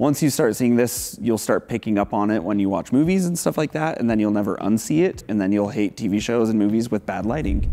Once you start seeing this, you'll start picking up on it when you watch movies and stuff like that, and then you'll never unsee it, and then you'll hate TV shows and movies with bad lighting.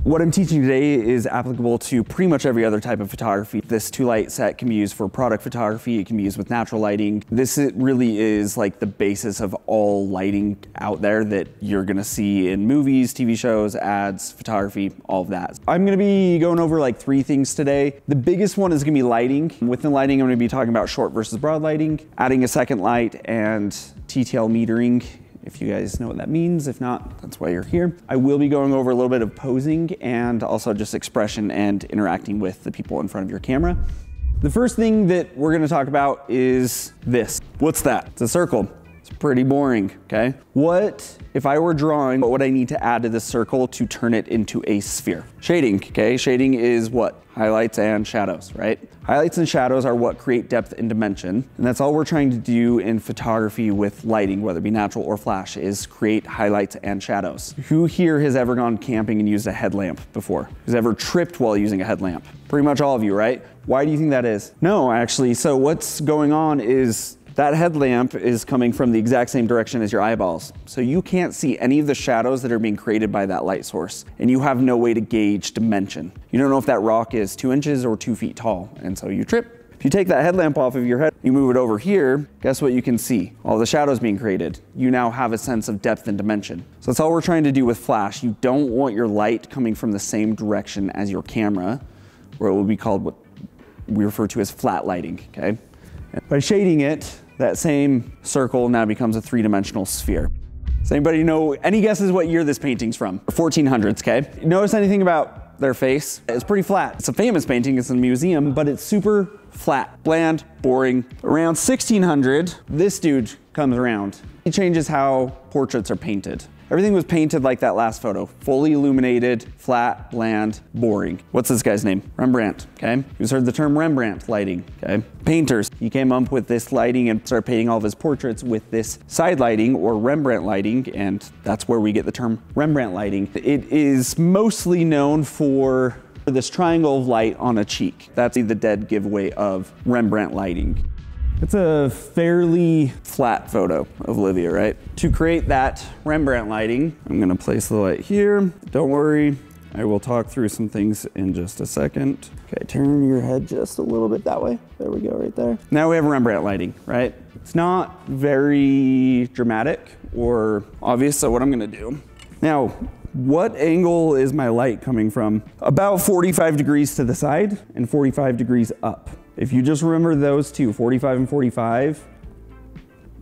What I'm teaching today is applicable to pretty much every other type of photography. This 2-light set can be used for product photography, it can be used with natural lighting. This really is like the basis of all lighting out there that you're gonna see in movies, TV shows, ads, photography, all of that. I'm gonna be going over like 3 things today. The biggest one is gonna be lighting. Within lighting, I'm gonna be talking about short versus broad lighting, adding a second light, and TTL metering. If you guys know what that means. If not, that's why you're here. I will be going over a little bit of posing and also just expression and interacting with the people in front of your camera. The first thing that we're gonna talk about is this. What's that? It's a circle. It's pretty boring, okay? What if I were drawing, what would I need to add to this circle to turn it into a sphere? Shading, okay? Shading is what? Highlights and shadows, right? Highlights and shadows are what create depth and dimension. And that's all we're trying to do in photography with lighting, whether it be natural or flash, is create highlights and shadows. Who here has ever gone camping and used a headlamp before? Who's ever tripped while using a headlamp? Pretty much all of you, right? Why do you think that is? No, actually, so what's going on is that headlamp is coming from the exact same direction as your eyeballs. So you can't see any of the shadows that are being created by that light source. And you have no way to gauge dimension. You don't know if that rock is 2 inches or 2 feet tall. And so you trip. If you take that headlamp off of your head, you move it over here, guess what you can see? All the shadows being created. You now have a sense of depth and dimension. So that's all we're trying to do with flash. You don't want your light coming from the same direction as your camera, or it will be called what we refer to as flat lighting, okay? And by shading it, that same circle now becomes a 3-dimensional sphere. Does anybody know, any guesses what year this painting's from? 1400s, okay? Notice anything about their face? It's pretty flat. It's a famous painting, it's in a museum, but it's super flat, bland, boring. Around 1600, this dude comes around. He changes how portraits are painted. Everything was painted like that last photo. Fully illuminated, flat, bland, boring. What's this guy's name? Rembrandt, okay? Who's heard the term Rembrandt lighting, okay? Painters, he came up with this lighting and started painting all of his portraits with this side lighting or Rembrandt lighting, and that's where we get the term Rembrandt lighting. It is mostly known for this triangle of light on a cheek. That's the dead giveaway of Rembrandt lighting. It's a fairly flat photo of Olivia, right? To create that Rembrandt lighting, I'm gonna place the light here. Don't worry, I will talk through some things in just a second. Okay, turn your head just a little bit that way. There we go, right there. Now we have Rembrandt lighting, right? It's not very dramatic or obvious, so what I'm gonna do. Now, what angle is my light coming from? About 45 degrees to the side and 45 degrees up. If you just remember those two, 45 and 45,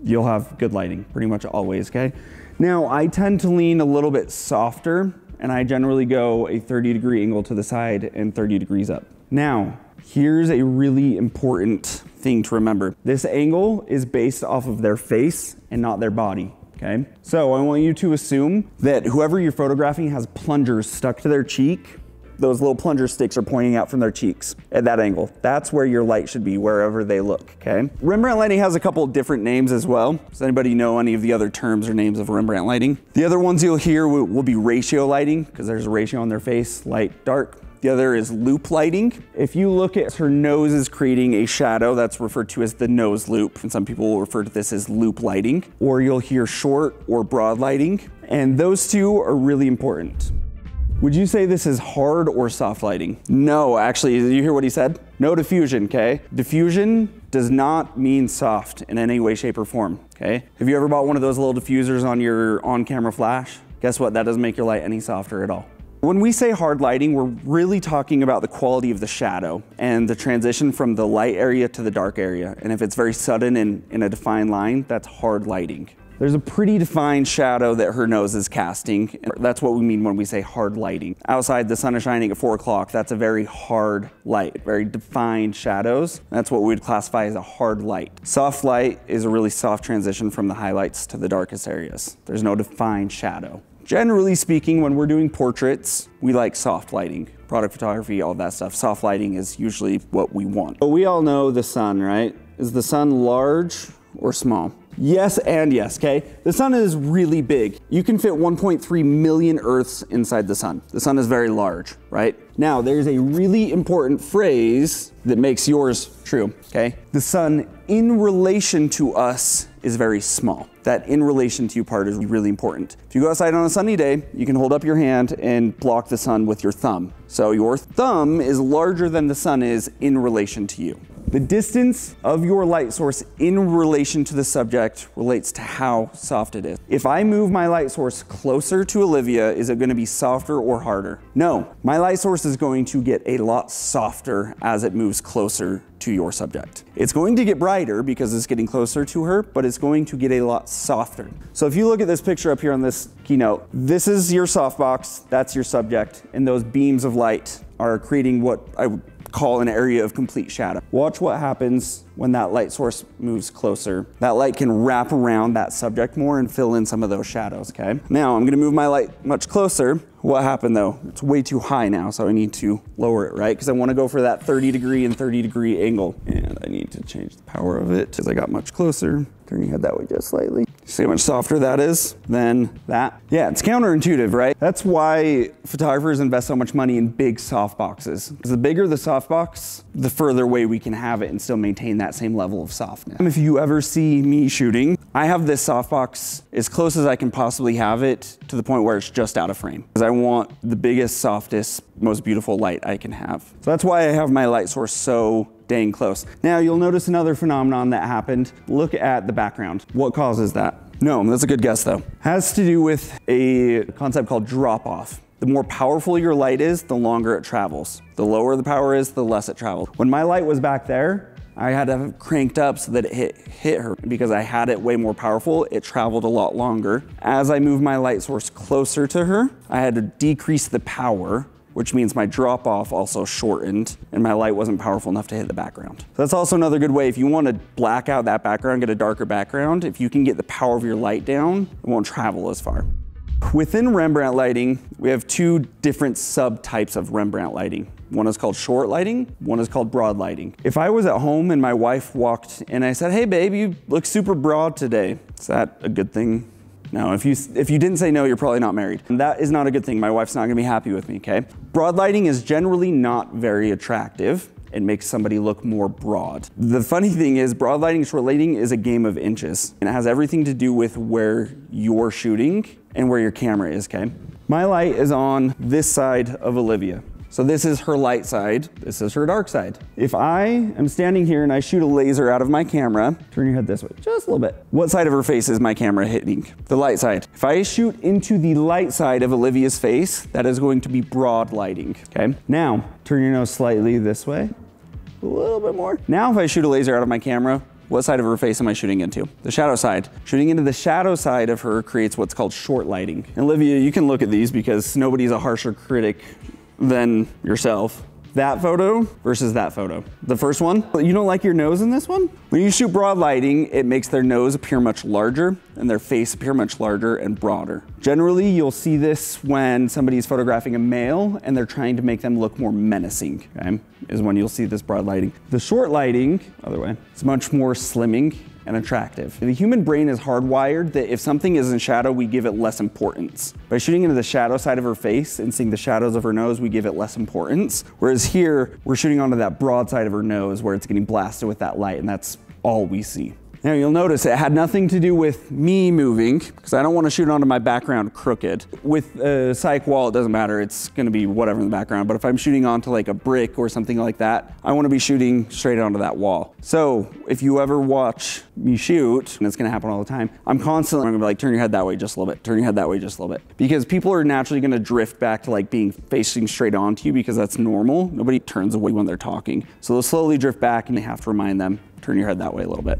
you'll have good lighting pretty much always, okay? Now, I tend to lean a little bit softer and I generally go a 30-degree angle to the side and 30 degrees up. Now, here's a really important thing to remember. This angle is based off of their face and not their body. Okay, so I want you to assume that whoever you're photographing has plungers stuck to their cheek. Those little plunger sticks are pointing out from their cheeks at that angle. That's where your light should be, wherever they look, okay? Rembrandt lighting has a couple of different names as well. Does anybody know any of the other terms or names of Rembrandt lighting? The other ones you'll hear will be ratio lighting, because there's a ratio on their face, light, dark. The other is loop lighting. If you look at her nose is creating a shadow, that's referred to as the nose loop. And some people will refer to this as loop lighting. Or you'll hear short or broad lighting. And those two are really important. Would you say this is hard or soft lighting? No, actually, did you hear what he said? No diffusion, okay? Diffusion does not mean soft in any way, shape, or form, okay? Have you ever bought one of those little diffusers on your on-camera flash? Guess what, that doesn't make your light any softer at all. When we say hard lighting, we're really talking about the quality of the shadow and the transition from the light area to the dark area. And if it's very sudden and in a defined line, that's hard lighting. There's a pretty defined shadow that her nose is casting. And that's what we mean when we say hard lighting. Outside, the sun is shining at 4 o'clock. That's a very hard light, very defined shadows. That's what we would classify as a hard light. Soft light is a really soft transition from the highlights to the darkest areas. There's no defined shadow. Generally speaking, when we're doing portraits, we like soft lighting. Product photography, all that stuff. Soft lighting is usually what we want. But we all know the sun, right? Is the sun large or small? Yes and yes, okay? The sun is really big. You can fit 1.3 million Earths inside the sun. The sun is very large, right? Now, there's a really important phrase that makes yours true, okay? The sun in relation to us is very small. That in relation to you part is really important. If you go outside on a sunny day, you can hold up your hand and block the sun with your thumb. So your thumb is larger than the sun is in relation to you. The distance of your light source in relation to the subject relates to how soft it is. If I move my light source closer to Olivia, is it going to be softer or harder? No, my light source is going to get a lot softer as it moves closer to your subject. It's going to get brighter because it's getting closer to her, but it's going to get a lot softer. So if you look at this picture up here on this keynote, this is your softbox, that's your subject, and those beams of light are creating what I would call an area of complete shadow. Watch what happens when that light source moves closer. That light can wrap around that subject more and fill in some of those shadows, okay? Now I'm gonna move my light much closer. What happened though? It's way too high now, so I need to lower it, right? Because I wanna go for that 30-degree and 30-degree angle. And I need to change the power of it as I got much closer. Turn your head that way just slightly. See how much softer that is than that? Yeah, it's counterintuitive, right? That's why photographers invest so much money in big soft boxes. Because the bigger the soft box, the further away we can have it and still maintain that same level of softness. If you ever see me shooting, I have this softbox as close as I can possibly have it to the point where it's just out of frame. Because I want the biggest, softest, most beautiful light I can have. So that's why I have my light source so dang close. Now you'll notice another phenomenon that happened. Look at the background. What causes that? No, that's a good guess though. Has to do with a concept called drop off. The more powerful your light is, the longer it travels. The lower the power is, the less it travels. When my light was back there, I had to have it cranked up so that it hit her. Because I had it way more powerful, it traveled a lot longer. As I moved my light source closer to her, I had to decrease the power, which means my drop off also shortened and my light wasn't powerful enough to hit the background. So that's also another good way. If you want to black out that background, get a darker background, if you can get the power of your light down, it won't travel as far. Within Rembrandt lighting, we have two different subtypes of Rembrandt lighting. One is called short lighting, one is called broad lighting. If I was at home and my wife walked and I said, "Hey babe, you look super broad today," is that a good thing? No, if you didn't say no, you're probably not married. And that is not a good thing. My wife's not gonna be happy with me, okay? Broad lighting is generally not very attractive. It makes somebody look more broad. The funny thing is, broad lighting, short lighting is a game of inches. And it has everything to do with where you're shooting and where your camera is, okay? My light is on this side of Olivia. So this is her light side, this is her dark side. If I am standing here and I shoot a laser out of my camera, turn your head this way, just a little bit. What side of her face is my camera hitting? The light side. If I shoot into the light side of Olivia's face, that is going to be broad lighting, okay? Now, turn your nose slightly this way, a little bit more. Now if I shoot a laser out of my camera, what side of her face am I shooting into? The shadow side. Shooting into the shadow side of her creates what's called short lighting. And Olivia, you can look at these because nobody's a harsher critic than yourself. That photo versus that photo. The first one, you don't like your nose in this one? When you shoot broad lighting, it makes their nose appear much larger and their face appear much larger and broader. Generally, you'll see this when somebody's photographing a male and they're trying to make them look more menacing, okay? Is when you'll see this broad lighting. The short lighting, other way, it's much more slimming and attractive. The human brain is hardwired that if something is in shadow, we give it less importance. By shooting into the shadow side of her face and seeing the shadows of her nose, we give it less importance. Whereas here, we're shooting onto that broad side of her nose where it's getting blasted with that light, and that's all we see. Now you'll notice it had nothing to do with me moving, because I don't want to shoot onto my background crooked. With a cyc wall, it doesn't matter, it's going to be whatever in the background, but if I'm shooting onto like a brick or something like that, I want to be shooting straight onto that wall. So if you ever watch me shoot, and it's going to happen all the time, I'm going to be like, turn your head that way just a little bit, turn your head that way just a little bit. Because people are naturally going to drift back to like being facing straight onto you because that's normal. Nobody turns away when they're talking. So they'll slowly drift back and you have to remind them, turn your head that way a little bit.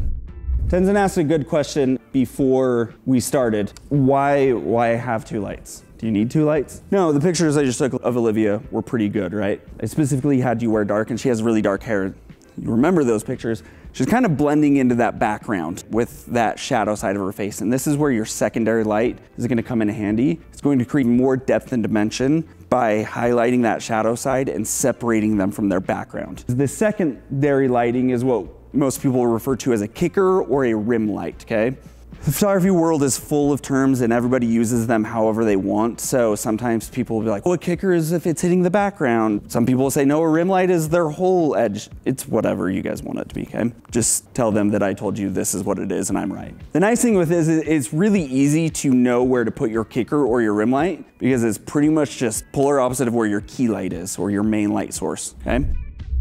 Tenzin asked a good question before we started. Why have two lights? Do you need two lights? No, the pictures I just took of Olivia were pretty good, right? I specifically had you wear dark and she has really dark hair. You remember those pictures. She's kind of blending into that background with that shadow side of her face. And this is where your secondary light is going to come in handy. It's going to create more depth and dimension by highlighting that shadow side and separating them from their background. The secondary lighting is what most people refer to as a kicker or a rim light, okay? The photography world is full of terms and everybody uses them however they want. So sometimes people will be like, well, a kicker is if it's hitting the background. Some people will say, no, a rim light is their whole edge. It's whatever you guys want it to be, okay? Just tell them that I told you this is what it is and I'm right. The nice thing with this is it's really easy to know where to put your kicker or your rim light because it's pretty much just polar opposite of where your key light is or your main light source, okay?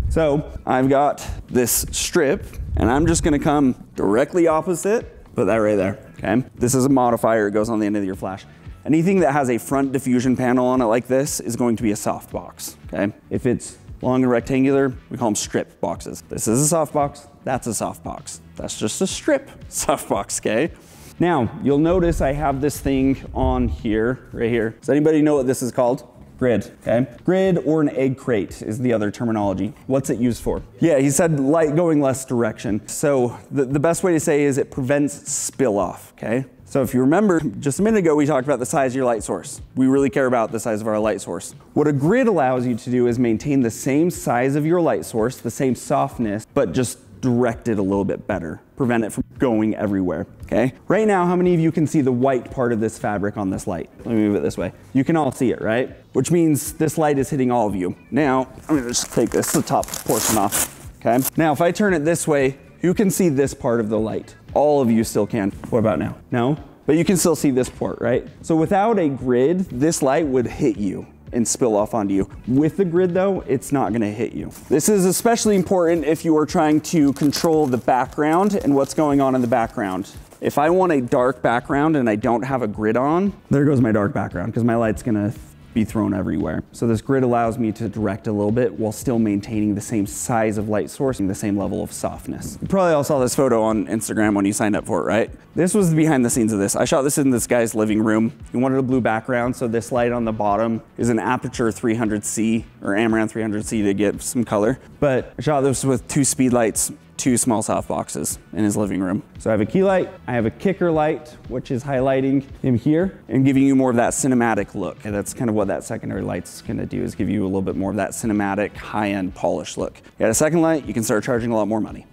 So I've got this strip and I'm just gonna come directly opposite. Put that right there, okay? This is a modifier, it goes on the end of your flash. Anything that has a front diffusion panel on it like this is going to be a softbox, okay? If it's long and rectangular, we call them strip boxes. This is a softbox, that's a softbox. That's just a strip softbox, okay? Now, you'll notice I have this thing on here, right here. Does anybody know what this is called? Grid, okay? Grid or an egg crate is the other terminology. What's it used for? Yeah, he said light going less direction. So the best way to say is it prevents spill off, okay? So if you remember, just a minute ago, we talked about the size of your light source. We really care about the size of our light source. What a grid allows you to do is maintain the same size of your light source, the same softness, but just direct it a little bit better. Prevent it from going everywhere, okay? Right now, how many of you can see the white part of this fabric on this light? Let me move it this way. You can all see it, right? Which means this light is hitting all of you. Now, I'm gonna just take the top portion off, okay? Now, if I turn it this way, you can see this part of the light. All of you still can. What about now? No? But you can still see this part, right? So without a grid, this light would hit you and spill off onto you. With the grid though, it's not gonna hit you. This is especially important if you are trying to control the background and what's going on in the background. If I want a dark background and I don't have a grid on, there goes my dark background because my light's gonna be thrown everywhere. So this grid allows me to direct a little bit while still maintaining the same size of light source and the same level of softness. You probably all saw this photo on Instagram when you signed up for it, right? This was the behind the scenes of this. I shot this in this guy's living room. He wanted a blue background, so this light on the bottom is an Aperture 300C or Amaran 300C to get some color. But I shot this with 2 speed lights, 2 small soft boxes in his living room. So I have a key light, I have a kicker light, which is highlighting him here and giving you more of that cinematic look. And that's kind of what that secondary light's gonna do, is give you a little bit more of that cinematic, high-end polish look. You got a second light, you can start charging a lot more money.